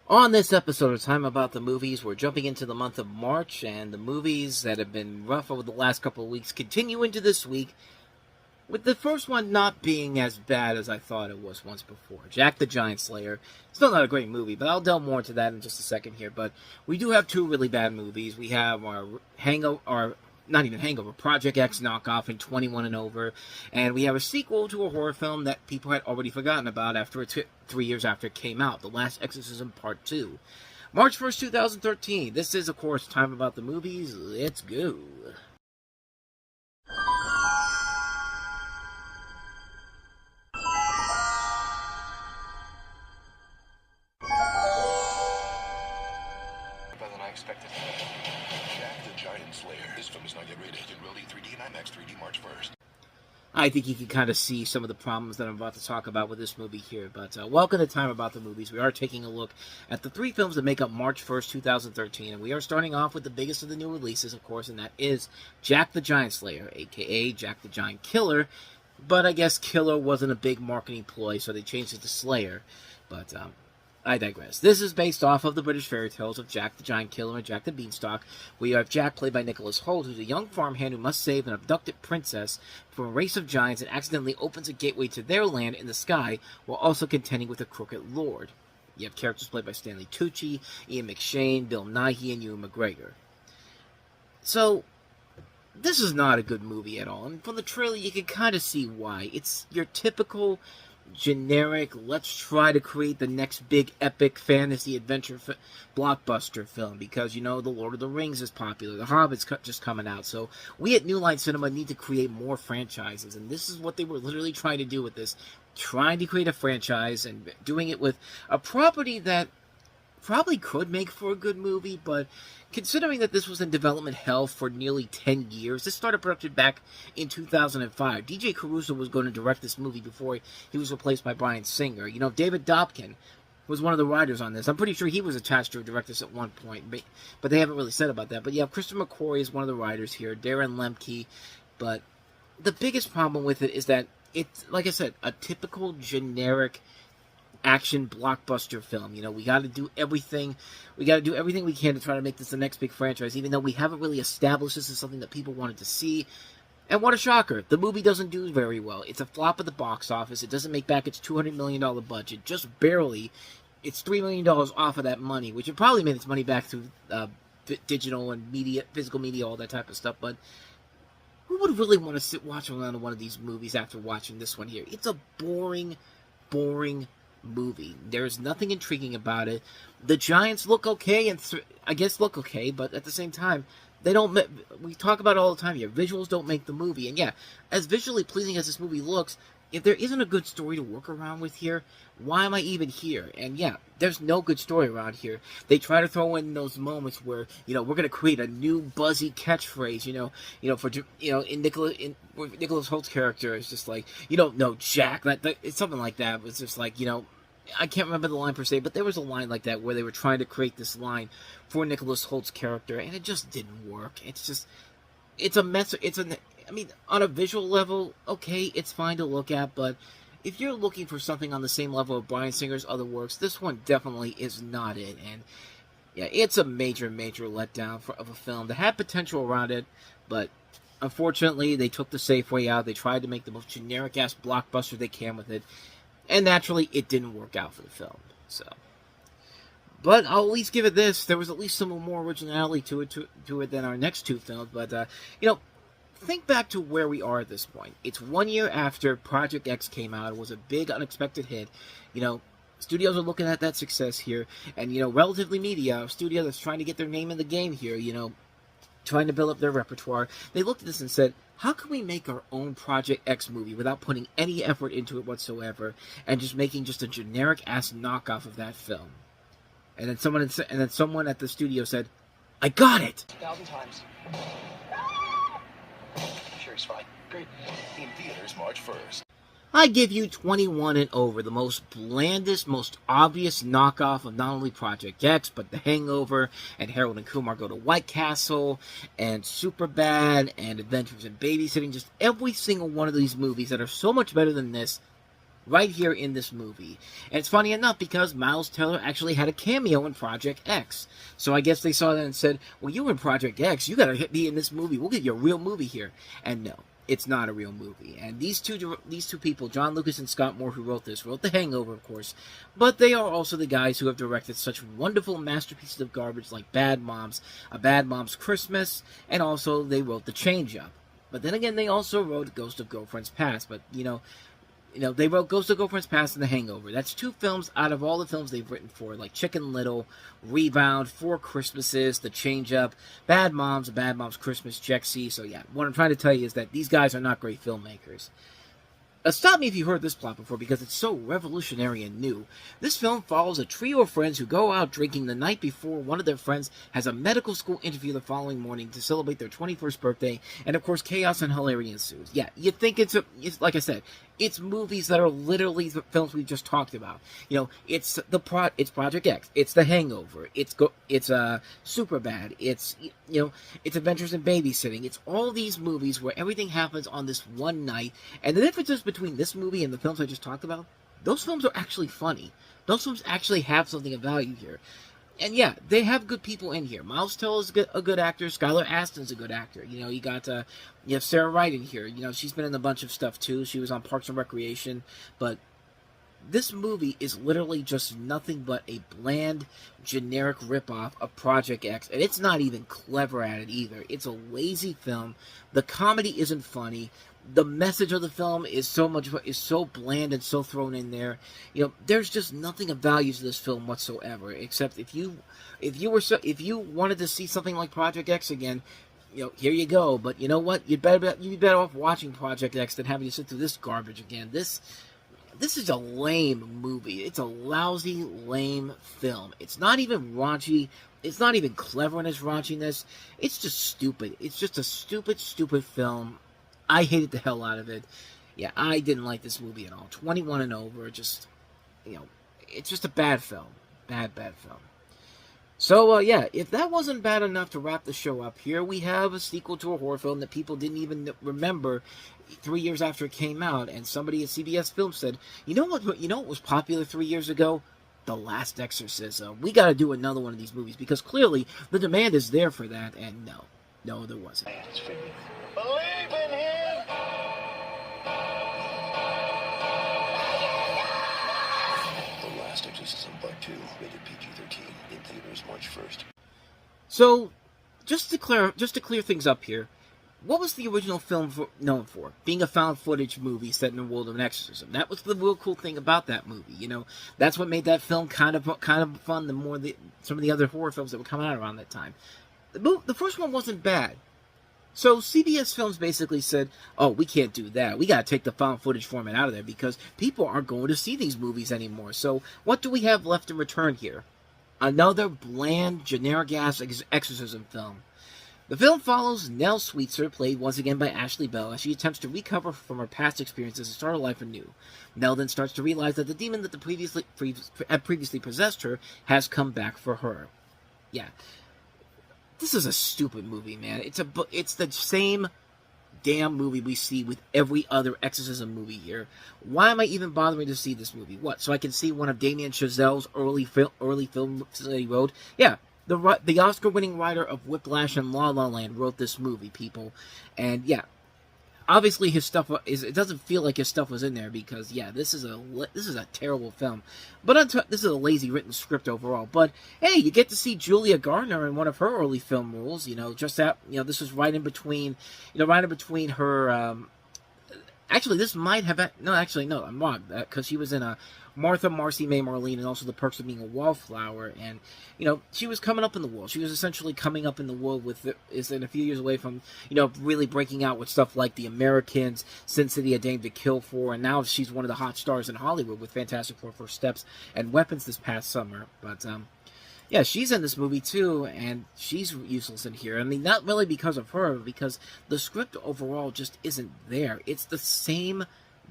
On this episode of Time About the Movies, we're jumping into the month of March, and the movies that have been rough over the last couple of weeks continue into this week, with the first one not being as bad as I thought it was once before. Jack the Giant Slayer. Still not a great movie, but I'll delve more into that in just a second here. But we do have two really bad movies. We have not even Hangover, Project X knockoff in 21 and over, and we have a sequel to a horror film that people had already forgotten about after 3 years after it came out, The Last Exorcism Part 2. March 1st, 2013. This is, of course, Time About the Movies. Let's go. Better than I expected. Jack the Giant Slayer. This film is not yet rated. It will be 3D and IMAX 3D March 1st. I think you can kind of see some of the problems that I'm about to talk about with this movie here. But welcome to Time About the Movies. We are taking a look at the three films that make up March 1st, 2013. And we are starting off with the biggest of the new releases, of course, and that is Jack the Giant Slayer, a.k.a. Jack the Giant Killer. But I guess Killer wasn't a big marketing ploy, so they changed it to Slayer. But I digress. This is based off of the British fairy tales of Jack the Giant Killer and Jack the Beanstalk. We have Jack, played by Nicholas Hoult, who's a young farmhand who must save an abducted princess from a race of giants and accidentally opens a gateway to their land in the sky while also contending with a crooked lord. You have characters played by Stanley Tucci, Ian McShane, Bill Nighy, and Ewan McGregor. So, this is not a good movie at all, and from the trailer you can kind of see why. It's your typical generic, let's try to create the next big epic fantasy adventure blockbuster film, because, you know, The Lord of the Rings is popular, The Hobbit's just coming out, so we at New Line Cinema need to create more franchises, and this is what they were literally trying to do with this, trying to create a franchise, and doing it with a property that probably could make for a good movie, but considering that this was in development hell for nearly 10 years, this started production back in 2005. DJ Caruso was going to direct this movie before he was replaced by Bryan Singer. You know, David Dobkin was one of the writers on this. I'm pretty sure he was attached to a director at one point, but they haven't really said about that. But yeah, Christopher McQuarrie is one of the writers here, Darren Lemke, but the biggest problem with it is that it's, like I said, a typical generic action blockbuster film. You know, we got to do everything we can to try to make this the next big franchise, even though we haven't really established this as something that people wanted to see. And what a shocker, the movie doesn't do very well. It's a flop at the box office. It doesn't make back its $200 million budget, just barely. It's $3 million off of that money, which it probably made its money back through digital and media, physical media, all that type of stuff. But who would really want to sit watching around one of these movies after watching this one here? It's a boring movie. There's nothing intriguing about it. The Giants look okay, and I guess look okay, but at the same time, they don't. We talk about it all the time here. Visuals don't make the movie, and yeah, as visually pleasing as this movie looks, if there isn't a good story to work around with here, why am I even here? And yeah, there's no good story around here. They try to throw in those moments where, you know, we're gonna create a new buzzy catchphrase. In Nicholas Holt's character is just like, you don't know Jack. It's something like that. It's just like, you know, I can't remember the line per se, but there was a line like that where they were trying to create this line for Nicholas Holt's character, and it just didn't work. It's a mess. I mean, on a visual level, okay, it's fine to look at, but if you're looking for something on the same level of Bryan Singer's other works, this one definitely is not it. And yeah, it's a major letdown of a film that had potential around it, but unfortunately, they took the safe way out. They tried to make the most generic-ass blockbuster they can with it, and naturally, it didn't work out for the film. So, but I'll at least give it this. There was at least some more originality to it than our next two films. But you know, think back to where we are at this point. It's 1 year after Project X came out. It was a big, unexpected hit. You know, studios are looking at that success here, and you know, Relatively Media, a studio that's trying to get their name in the game here. You know, trying to build up their repertoire. They looked at this and said, how can we make our own Project X movie without putting any effort into it whatsoever, and just making just a generic-ass knockoff of that film? And then someone at the studio said, I got it! 1,000 times. Sure, he's fine. Great. In theaters March 1st. I give you 21 and over, the most blandest, most obvious knockoff of not only Project X, but The Hangover, and Harold and Kumar Go to White Castle, and Superbad, and Adventures in Babysitting. Just every single one of these movies that are so much better than this right here in this movie. And it's funny enough because Miles Teller actually had a cameo in Project X. So I guess they saw that and said, well, you were in Project X, you gotta be in this movie, we'll get you a real movie here. And no, it's not a real movie. And these two people, John Lucas and Scott Moore, who wrote The Hangover, of course, but they are also the guys who have directed such wonderful masterpieces of garbage like Bad Moms, A Bad Mom's Christmas, and also they wrote The Change Up. But then again, they also wrote Ghost of Girlfriend's Past. But, they wrote Ghost of Girlfriend's Past and The Hangover. That's two films out of all the films they've written for, like Chicken Little, Rebound, Four Christmases, The Change Up, Bad Moms, A Bad Mom's Christmas, Jexy. So yeah, what I'm trying to tell you is that these guys are not great filmmakers. Stop me if you've heard this plot before, because it's so revolutionary and new. This film follows a trio of friends who go out drinking the night before one of their friends has a medical school interview the following morning to celebrate their 21st birthday, and of course chaos and hilarity ensues. Yeah, you think it's like I said, it's movies that are literally the films we just talked about. It's Project X, it's The Hangover, it's Superbad, it's Adventures in Babysitting. It's all these movies where everything happens on this one night, and the differences between this movie and the films I just talked about, those films are actually funny. Those films actually have something of value here. And yeah, they have good people in here. Miles Teller is a good actor. Skylar Astin's a good actor. You have Sarah Wright in here. She's been in a bunch of stuff too. She was on Parks and Recreation. But this movie is literally just nothing but a bland, generic ripoff of Project X. And it's not even clever at it either. It's a lazy film. The comedy isn't funny. The message of the film is so bland and so thrown in there. There's just nothing of value to this film whatsoever. Except if you wanted to see something like Project X again, here you go. But you know what? You'd be better off watching Project X than having to sit through this garbage again. This is a lame movie. It's a lousy, lame film. It's not even raunchy. It's not even clever in its raunchiness. It's just stupid. It's just a stupid, stupid film. I hated the hell out of it. Yeah, I didn't like this movie at all. 21 and over, it's just a bad film. Bad film. So, yeah, if that wasn't bad enough to wrap the show up, here we have a sequel to a horror film that people didn't even remember 3 years after it came out, and somebody at CBS Films said, you know what was popular 3 years ago? The Last Exorcism. We gotta do another one of these movies, because clearly the demand is there for that, and no, there wasn't. Believe in him! The Last Exorcism Part 2, rated PG-13, in theaters March 1st. So, just to clear things up here, what was the original film known for? Being a found footage movie set in the world of an exorcism. That was the real cool thing about that movie. That's what made that film kind of fun than some of the other horror films that were coming out around that time. The first one wasn't bad. So CBS Films basically said, oh, we can't do that. We got to take the found footage format out of there because people aren't going to see these movies anymore. So what do we have left in return here? Another bland, generic-ass exorcism film. The film follows Nell Sweetser, played once again by Ashley Bell, as she attempts to recover from her past experiences and start her life anew. Nell then starts to realize that the demon that had previously possessed her has come back for her. Yeah. This is a stupid movie, man. It's the same damn movie we see with every other exorcism movie here. Why am I even bothering to see this movie? What, so I can see one of Damien Chazelle's early films that he wrote? Yeah, the Oscar-winning writer of Whiplash and La La Land wrote this movie, people. And yeah, obviously his stuff it doesn't feel like his stuff was in there because yeah, this is a terrible film. But this is a lazy written script overall. But hey, you get to see Julia Garner in one of her early film roles. This was right in between her. Actually, this might have no. I'm wrong because she was in a Martha, Marcy, May, Marlene, and also The Perks of Being a Wallflower. And she was coming up in the world. She was essentially coming up in the world in a few years away from really breaking out with stuff like The Americans, Sin City, A Dame to Kill For, and now she's one of the hot stars in Hollywood with Fantastic Four: First Steps and Weapons this past summer. But yeah, she's in this movie too, and she's useless in here. I mean, not really because of her, but because the script overall just isn't there. It's the same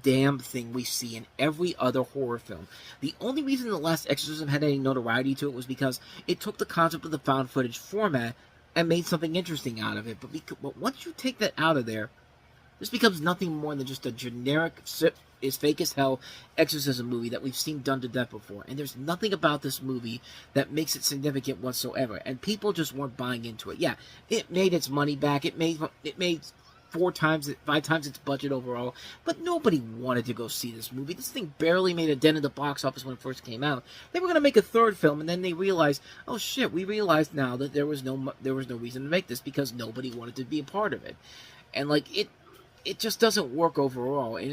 damn thing we see in every other horror film. The only reason The Last Exorcism had any notoriety to it was because it took the concept of the found footage format and made something interesting out of it. But once you take that out of there, This becomes nothing more than just a generic, is fake as hell exorcism movie that we've seen done to death before. And there's nothing about this movie that makes it significant whatsoever. And people just weren't buying into it. Yeah, it made its money back. It made 5 times its budget overall, but nobody wanted to go see this movie. This thing barely made a dent in the box office when it first came out. They were going to make a third film, and then they realized, oh shit, we realized now that there was no reason to make this because nobody wanted to be a part of it, and like it just doesn't work overall, and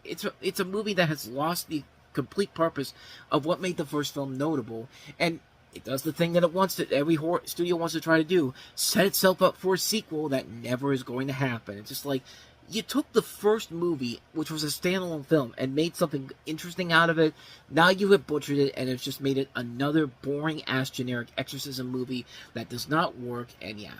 it's a movie that has lost the complete purpose of what made the first film notable, and it does the thing that every horror studio wants to try to do, set itself up for a sequel that never is going to happen. It's just like, you took the first movie, which was a standalone film, and made something interesting out of it. Now you have butchered it, and it's just made it another boring-ass generic exorcism movie that does not work, and yeah.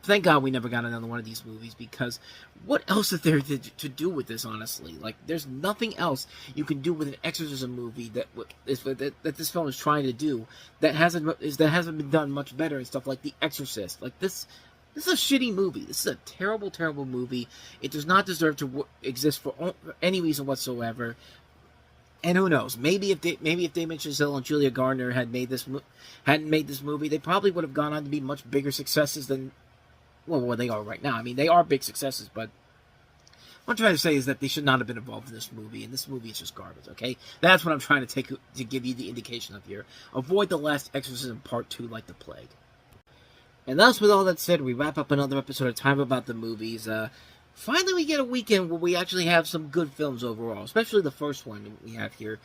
Thank God we never got another one of these movies, because what else is there to do with this, honestly? Like, there's nothing else you can do with an exorcism movie that this film is trying to do that hasn't been done much better and stuff like The Exorcist. Like, this is a shitty movie. This is a terrible, terrible movie. It does not deserve to exist for any reason whatsoever. And who knows? Maybe if Damien Chazelle and Julia Garner hadn't made this movie, they probably would have gone on to be much bigger successes than, well, they are right now. I mean, they are big successes, but what I'm trying to say is that they should not have been involved in this movie, and this movie is just garbage, okay? That's what I'm trying to give you the indication of here. Avoid The Last Exorcism Part 2 like the plague. And thus, with all that said, we wrap up another episode of Time About the Movies. Finally, we get a weekend where we actually have some good films overall, especially the first one we have here.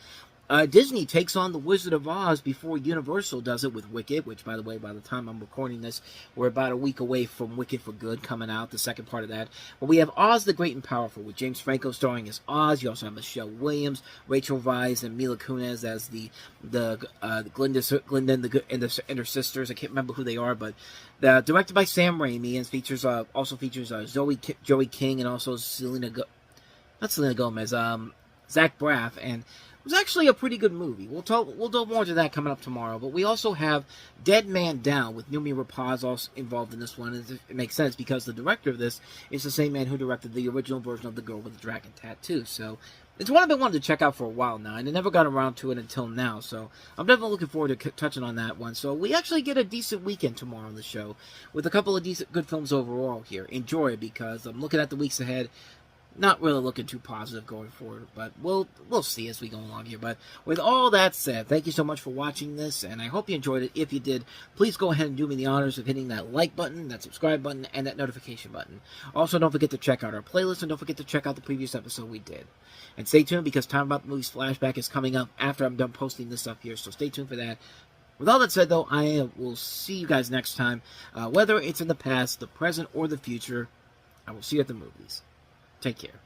Disney takes on The Wizard of Oz before Universal does it with Wicked, which, by the way, by the time I'm recording this, we're about a week away from Wicked for Good coming out, the second part of that. But we have Oz the Great and Powerful, with James Franco starring as Oz. You also have Michelle Williams, Rachel Weisz, and Mila Kunis as the Glinda and her sisters. I can't remember who they are, but directed by Sam Raimi, and also features Joey King, and also Zach Braff, and it was actually a pretty good movie. We'll delve more into that coming up tomorrow. But we also have Dead Man Down with Noomi Rapace also involved in this one. And it makes sense because the director of this is the same man who directed the original version of The Girl with the Dragon Tattoo. So it's one I've been wanting to check out for a while now, and I never got around to it until now. So I'm definitely looking forward to touching on that one. So we actually get a decent weekend tomorrow on the show with a couple of good films overall here. Enjoy it, because I'm looking at the weeks ahead. Not really looking too positive going forward, but we'll see as we go along here. But with all that said, thank you so much for watching this, and I hope you enjoyed it. If you did, please go ahead and do me the honors of hitting that like button, that subscribe button, and that notification button. Also, don't forget to check out our playlist, and don't forget to check out the previous episode we did. And stay tuned, because Time About the Movies Flashback is coming up after I'm done posting this stuff here, so stay tuned for that. With all that said, though, I will see you guys next time. Whether it's in the past, the present, or the future, I will see you at the movies. Take care.